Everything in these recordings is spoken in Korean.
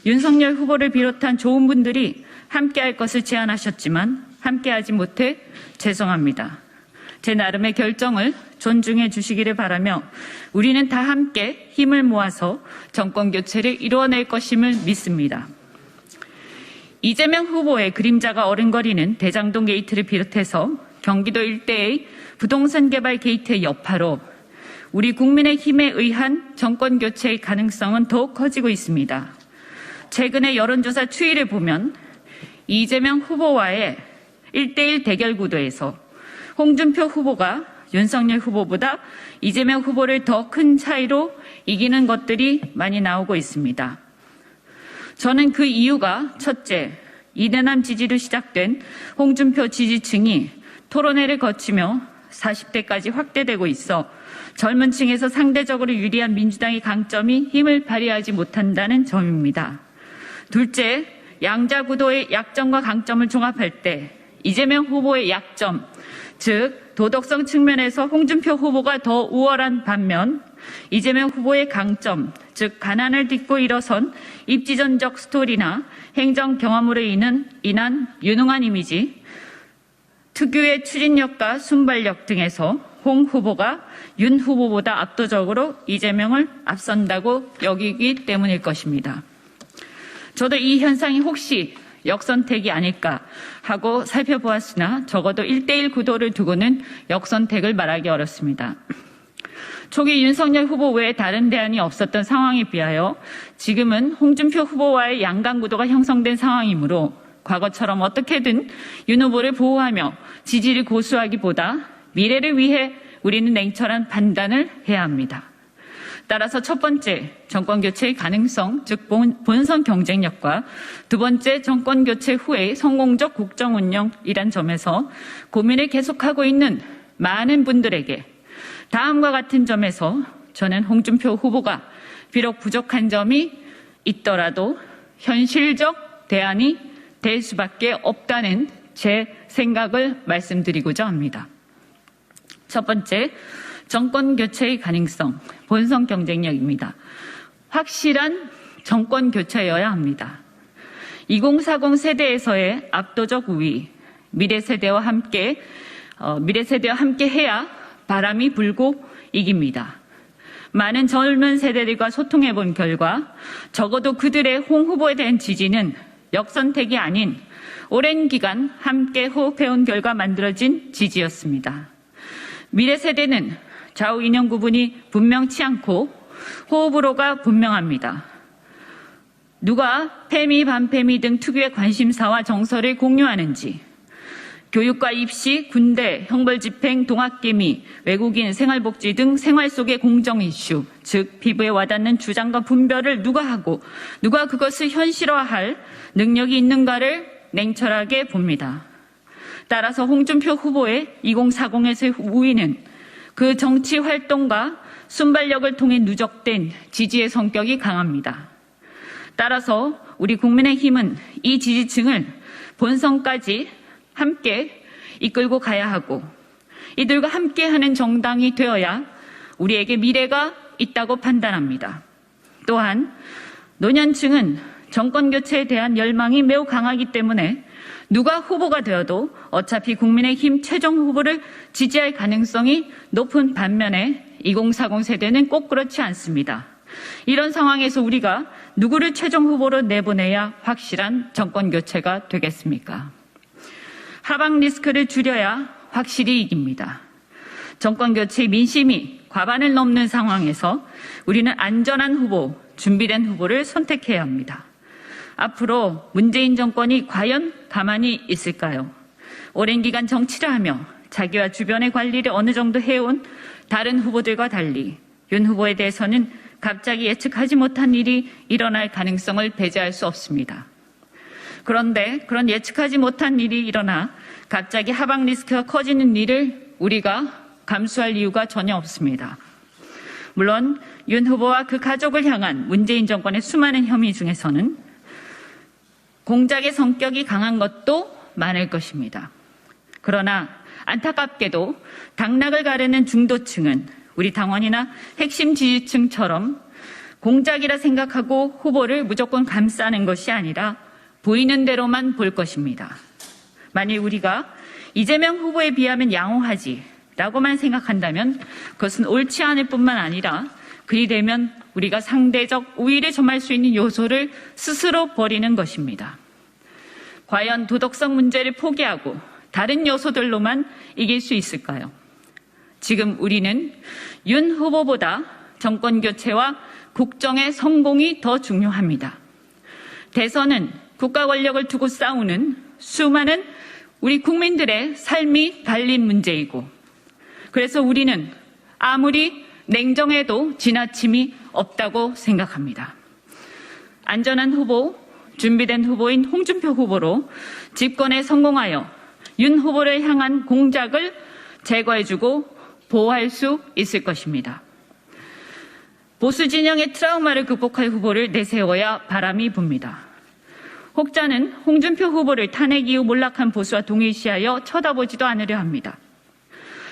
윤석열 후보를 비롯한 좋은 분들이 함께할 것을 제안하셨지만 함께하지 못해 죄송합니다. 제 나름의 결정을 존중해 주시기를 바라며 우리는 다 함께 힘을 모아서 정권 교체를 이루어낼 것임을 믿습니다. 이재명 후보의 그림자가 어른거리는 대장동 게이트를 비롯해서 경기도 일대의 부동산 개발 게이트의 여파로 우리 국민의힘에 의한 정권 교체의 가능성은 더욱 커지고 있습니다. 최근의 여론조사 추이를 보면 이재명 후보와의 1대1 대결 구도에서 홍준표 후보가 윤석열 후보보다 이재명 후보를 더 큰 차이로 이기는 것들이 많이 나오고 있습니다. 저는 그 이유가 첫째, 이대남 지지로 시작된 홍준표 지지층이 토론회를 거치며 40대까지 확대되고 있어 젊은 층에서 상대적으로 유리한 민주당의 강점이 힘을 발휘하지 못한다는 점입니다. 둘째, 양자 구도의 약점과 강점을 종합할 때 이재명 후보의 약점, 즉 도덕성 측면에서 홍준표 후보가 더 우월한 반면 이재명 후보의 강점, 즉 가난을 딛고 일어선 입지전적 스토리나 행정 경험으로 인한 유능한 이미지, 특유의 추진력과 순발력 등에서 홍 후보가 윤 후보보다 압도적으로 이재명을 앞선다고 여기기 때문일 것입니다. 저도 이 현상이 혹시 역선택이 아닐까 하고 살펴보았으나 적어도 1대1 구도를 두고는 역선택을 말하기 어렵습니다. 초기 윤석열 후보 외에 다른 대안이 없었던 상황에 비하여 지금은 홍준표 후보와의 양강 구도가 형성된 상황이므로 과거처럼 어떻게든 윤 후보를 보호하며 지지를 고수하기보다 미래를 위해 우리는 냉철한 판단을 해야 합니다. 따라서 첫 번째, 정권 교체의 가능성, 즉 본선 경쟁력과 두 번째, 정권 교체 후의 성공적 국정 운영이란 점에서 고민을 계속하고 있는 많은 분들에게 다음과 같은 점에서 저는 홍준표 후보가 비록 부족한 점이 있더라도 현실적 대안이 될 수밖에 없다는 제 생각을 말씀드리고자 합니다. 첫 번째, 정권 교체의 가능성, 본선 경쟁력입니다. 확실한 정권 교체여야 합니다. 2040 세대에서의 압도적 우위, 미래 세대와 함께 해야 바람이 불고 이깁니다. 많은 젊은 세대들과 소통해 본 결과 적어도 그들의 홍 후보에 대한 지지는 역선택이 아닌 오랜 기간 함께 호흡해온 결과 만들어진 지지였습니다. 미래 세대는 좌우 이념 구분이 분명치 않고 호흡으로가 분명합니다. 누가 패미, 반패미 등 특유의 관심사와 정서를 공유하는지, 교육과 입시, 군대, 형벌집행, 동학개미, 외국인, 생활복지 등 생활 속의 공정 이슈, 즉 피부에 와닿는 주장과 분별을 누가 하고 누가 그것을 현실화할 능력이 있는가를 냉철하게 봅니다. 따라서 홍준표 후보의 2040에서의 우위는 그 정치 활동과 순발력을 통해 누적된 지지의 성격이 강합니다. 따라서 우리 국민의힘은 이 지지층을 본선까지 함께 이끌고 가야 하고 이들과 함께하는 정당이 되어야 우리에게 미래가 있다고 판단합니다. 또한 노년층은 정권 교체에 대한 열망이 매우 강하기 때문에 누가 후보가 되어도 어차피 국민의힘 최종 후보를 지지할 가능성이 높은 반면에 2040 세대는 꼭 그렇지 않습니다. 이런 상황에서 우리가 누구를 최종 후보로 내보내야 확실한 정권 교체가 되겠습니까? 하방 리스크를 줄여야 확실히 이깁니다. 정권 교체의 민심이 과반을 넘는 상황에서 우리는 안전한 후보, 준비된 후보를 선택해야 합니다. 앞으로 문재인 정권이 과연 가만히 있을까요? 오랜 기간 정치를 하며 자기와 주변의 관리를 어느 정도 해온 다른 후보들과 달리 윤 후보에 대해서는 갑자기 예측하지 못한 일이 일어날 가능성을 배제할 수 없습니다. 그런데 그런 예측하지 못한 일이 일어나 갑자기 하방 리스크가 커지는 일을 우리가 감수할 이유가 전혀 없습니다. 물론 윤 후보와 그 가족을 향한 문재인 정권의 수많은 혐의 중에서는 공작의 성격이 강한 것도 많을 것입니다. 그러나 안타깝게도 당락을 가르는 중도층은 우리 당원이나 핵심 지지층처럼 공작이라 생각하고 후보를 무조건 감싸는 것이 아니라 보이는 대로만 볼 것입니다. 만일 우리가 이재명 후보에 비하면 양호하지 라고만 생각한다면 그것은 옳지 않을 뿐만 아니라 그리 되면 우리가 상대적 우위를 점할 수 있는 요소를 스스로 버리는 것입니다. 과연 도덕성 문제를 포기하고 다른 요소들로만 이길 수 있을까요? 지금 우리는 윤 후보보다 정권 교체와 국정의 성공이 더 중요합니다. 대선은 국가 권력을 두고 싸우는 수많은 우리 국민들의 삶이 달린 문제이고, 그래서 우리는 아무리 냉정해도 지나침이 없다고 생각합니다. 안전한 후보, 준비된 후보인 홍준표 후보로 집권에 성공하여 윤 후보를 향한 공작을 제거해주고 보호할 수 있을 것입니다. 보수 진영의 트라우마를 극복할 후보를 내세워야 바람이 붑니다. 혹자는 홍준표 후보를 탄핵 이후 몰락한 보수와 동일시하여 쳐다보지도 않으려 합니다.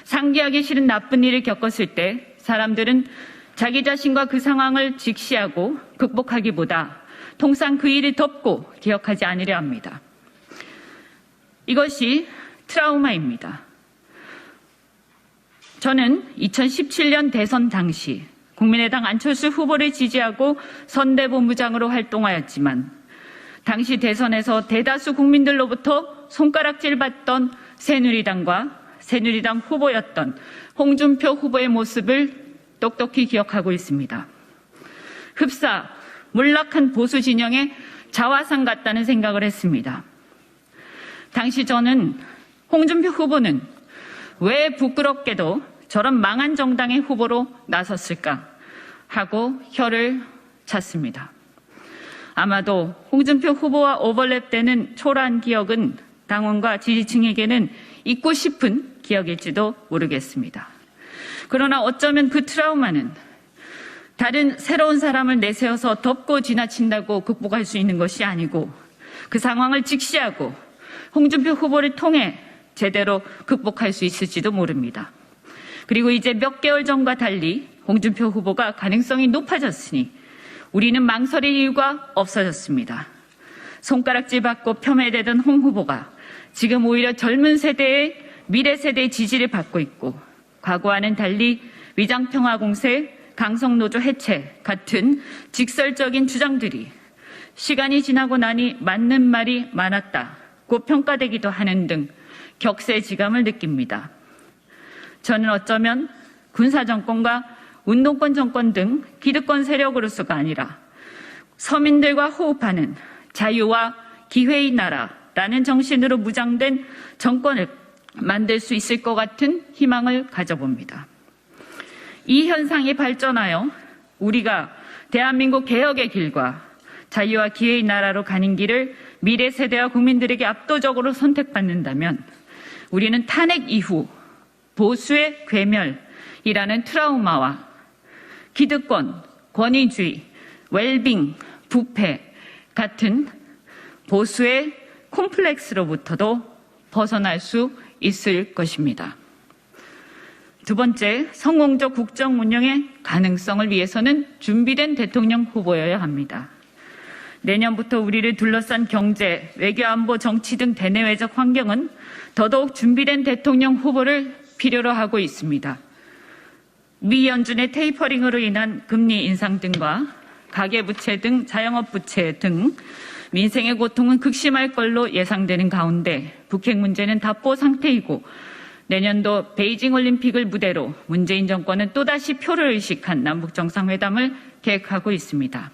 상기하기 싫은 나쁜 일을 겪었을 때 사람들은 자기 자신과 그 상황을 직시하고 극복하기보다 통상 그 일을 덮고 기억하지 않으려 합니다. 이것이 트라우마입니다. 저는 2017년 대선 당시 국민의당 안철수 후보를 지지하고 선대본부장으로 활동하였지만 당시 대선에서 대다수 국민들로부터 손가락질 받던 새누리당과 새누리당 후보였던 홍준표 후보의 모습을 똑똑히 기억하고 있습니다. 흡사 몰락한 보수 진영의 자화상 같다는 생각을 했습니다. 당시 저는 홍준표 후보는 왜 부끄럽게도 저런 망한 정당의 후보로 나섰을까 하고 혀를 찼습니다. 아마도 홍준표 후보와 오버랩되는 초라한 기억은 당원과 지지층에게는 잊고 싶은 기억일지도 모르겠습니다. 그러나 어쩌면 그 트라우마는 다른 새로운 사람을 내세워서 덮고 지나친다고 극복할 수 있는 것이 아니고 그 상황을 직시하고 홍준표 후보를 통해 제대로 극복할 수 있을지도 모릅니다. 그리고 이제 몇 개월 전과 달리 홍준표 후보가 가능성이 높아졌으니 우리는 망설일 이유가 없어졌습니다. 손가락질 받고 폄훼되던 홍 후보가 지금 오히려 젊은 세대의 미래 세대의 지지를 받고 있고 과거와는 달리 위장평화 공세, 강성노조 해체 같은 직설적인 주장들이 시간이 지나고 나니 맞는 말이 많았다고 평가되기도 하는 등 격세지감을 느낍니다. 저는 어쩌면 군사정권과 운동권 정권 등 기득권 세력으로서가 아니라 서민들과 호흡하는 자유와 기회의 나라라는 정신으로 무장된 정권을 만들 수 있을 것 같은 희망을 가져봅니다. 이 현상이 발전하여 우리가 대한민국 개혁의 길과 자유와 기회의 나라로 가는 길을 미래 세대와 국민들에게 압도적으로 선택받는다면 우리는 탄핵 이후 보수의 괴멸이라는 트라우마와 기득권, 권위주의, 웰빙, 부패 같은 보수의 콤플렉스로부터도 벗어날 수 있을 것입니다. 두 번째, 성공적 국정 운영의 가능성을 위해서는 준비된 대통령 후보여야 합니다. 내년부터 우리를 둘러싼 경제, 외교, 안보, 정치 등 대내외적 환경은 더더욱 준비된 대통령 후보를 필요로 하고 있습니다. 미 연준의 테이퍼링으로 인한 금리 인상 등과 가계부채 등 자영업부채 등 민생의 고통은 극심할 걸로 예상되는 가운데 북핵 문제는 답보 상태이고 내년도 베이징 올림픽을 무대로 문재인 정권은 또다시 표를 의식한 남북정상회담을 계획하고 있습니다.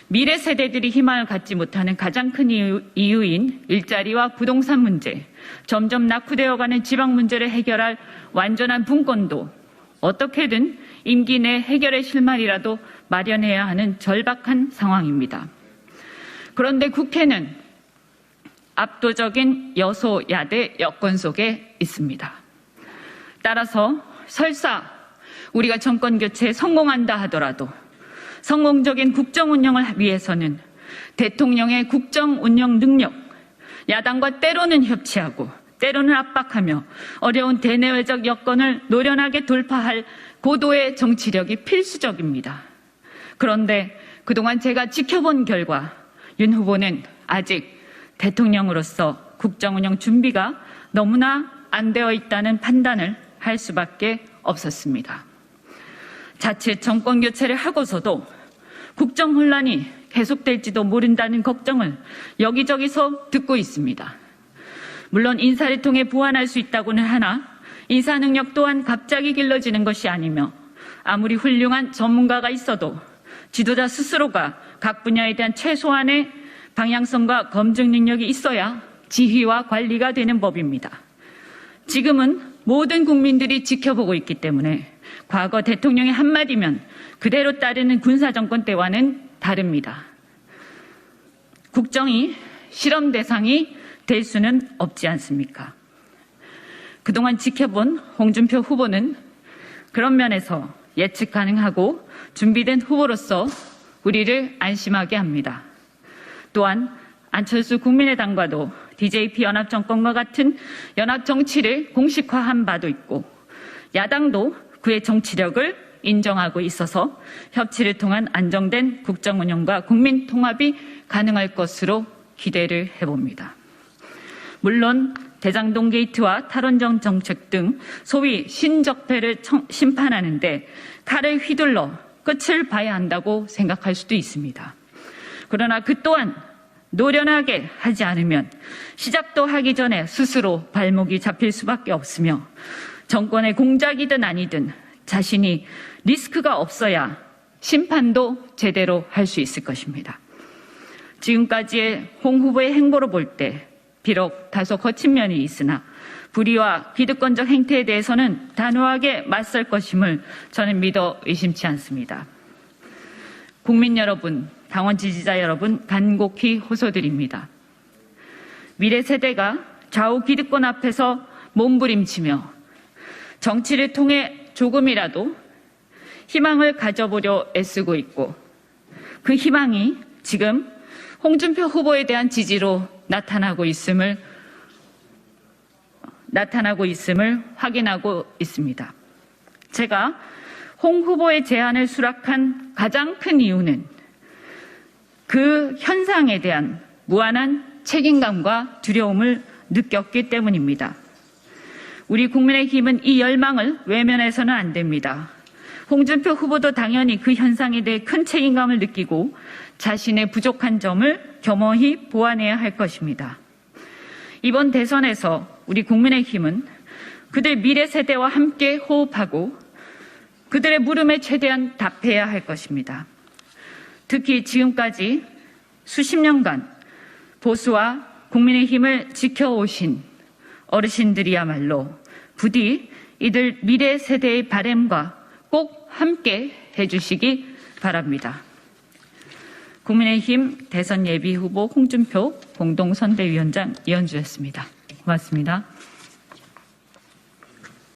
미래 세대들이 희망을 갖지 못하는 가장 큰 이유인 일자리와 부동산 문제, 점점 낙후되어가는 지방 문제를 해결할 완전한 분권도 어떻게든 임기 내 해결의 실마리라도 마련해야 하는 절박한 상황입니다. 그런데 국회는 압도적인 여소야대 여건 속에 있습니다. 따라서 설사 우리가 정권 교체에 성공한다 하더라도 성공적인 국정 운영을 위해서는 대통령의 국정 운영 능력, 야당과 때로는 협치하고 때로는 압박하며 어려운 대내외적 여건을 노련하게 돌파할 고도의 정치력이 필수적입니다. 그런데 그동안 제가 지켜본 결과 윤 후보는 아직 대통령으로서 국정운영 준비가 너무나 안 되어 있다는 판단을 할 수밖에 없었습니다. 자칫 정권 교체를 하고서도 국정 혼란이 계속될지도 모른다는 걱정을 여기저기서 듣고 있습니다. 물론 인사를 통해 보완할 수 있다고는 하나 인사 능력 또한 갑자기 길러지는 것이 아니며 아무리 훌륭한 전문가가 있어도 지도자 스스로가 각 분야에 대한 최소한의 방향성과 검증 능력이 있어야 지휘와 관리가 되는 법입니다. 지금은 모든 국민들이 지켜보고 있기 때문에 과거 대통령의 한마디면 그대로 따르는 군사정권 때와는 다릅니다. 국정이 실험 대상이 될 수는 없지 않습니까? 그동안 지켜본 홍준표 후보는 그런 면에서 예측 가능하고 준비된 후보로서 우리를 안심하게 합니다. 또한 안철수 국민의당과도 DJP 연합정권과 같은 연합정치를 공식화한 바도 있고 야당도 그의 정치력을 인정하고 있어서 협치를 통한 안정된 국정운영과 국민 통합이 가능할 것으로 기대를 해봅니다. 물론 대장동 게이트와 탈원전 정책 등 소위 신적폐를 심판하는데 칼을 휘둘러 끝을 봐야 한다고 생각할 수도 있습니다. 그러나 그 또한 노련하게 하지 않으면 시작도 하기 전에 스스로 발목이 잡힐 수밖에 없으며 정권의 공작이든 아니든 자신이 리스크가 없어야 심판도 제대로 할 수 있을 것입니다. 지금까지의 홍 후보의 행보로 볼 때 비록 다소 거친 면이 있으나 불의와 기득권적 행태에 대해서는 단호하게 맞설 것임을 저는 믿어 의심치 않습니다. 국민 여러분, 당원 지지자 여러분 간곡히 호소드립니다. 미래 세대가 좌우 기득권 앞에서 몸부림치며 정치를 통해 조금이라도 희망을 가져보려 애쓰고 있고 그 희망이 지금 홍준표 후보에 대한 지지로 나타나고 있음을 확인하고 있습니다. 제가 홍 후보의 제안을 수락한 가장 큰 이유는 그 현상에 대한 무한한 책임감과 두려움을 느꼈기 때문입니다. 우리 국민의힘은 이 열망을 외면해서는 안 됩니다. 홍준표 후보도 당연히 그 현상에 대해 큰 책임감을 느끼고 자신의 부족한 점을 겸허히 보완해야 할 것입니다. 이번 대선에서 우리 국민의힘은 그들 미래 세대와 함께 호흡하고 그들의 물음에 최대한 답해야 할 것입니다. 특히 지금까지 수십 년간 보수와 국민의힘을 지켜오신 어르신들이야말로 부디 이들 미래 세대의 바람과 꼭 함께 해주시기 바랍니다. 국민의힘 대선 예비 후보 홍준표 공동선대위원장 이현주였습니다. 고맙습니다.